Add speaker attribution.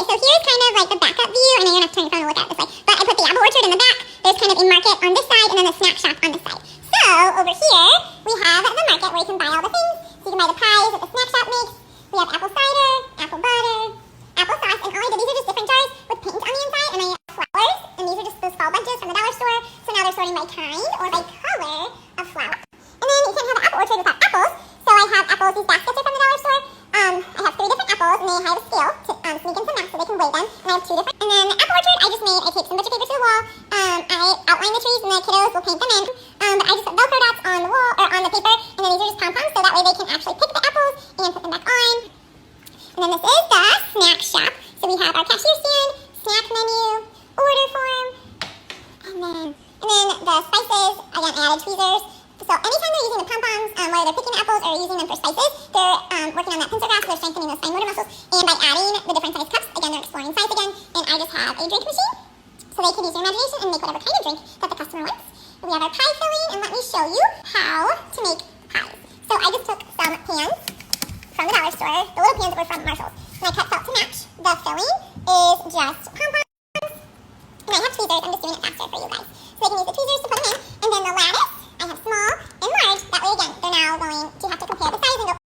Speaker 1: so here's kind of like the backup view. I know you're not turning your phone to look at it this way, but I put the apple orchard in the back. There's kind of a market on this side and then the snack shop on this side. So over here, we have the market where you can buy all the things. So you can buy the pies that the snack shop makes. We have apple cider, apple butter, apple sauce, and all I did, these are just different jars with paint on the inside, and I have flowers, and these are just those fall bunches from the dollar store. So now they're sorting by kind or by color of flower. And then you can't have an apple orchard without apples. So I have apples, these baskets are from the dollar store. I have 3 different apples, and they have a scale to sneak in some math so they can weigh them. And I have 2 different. And then the apple orchard I just made, I taped some butcher paper to the wall. I outline the trees, and the kiddos will paint them in. But I just put Velcro dots on the wall, or on the paper, and then these are just pom-poms, so that way they can actually pick the apples and put them back on. And then this is the snack shop. So we have our cashier stand, snack menu, order form, and then the spices, again, I added tweezers. So anytime they're using the pom-poms, whether they're picking apples or using them for spices, they're working on that pincer grasp, so they're strengthening those fine motor muscles. And by adding the different size cups, again, they're exploring size again. And I just have a drink machine, so they can use their imagination and make whatever kind of drink that the customer wants. We have our pie filling, and let me show you how to make pies. So I just took some pans from the dollar store, the little pans that were from Marshall's, and I cut out to match. The filling is just pom-poms, and I have tweezers. I'm just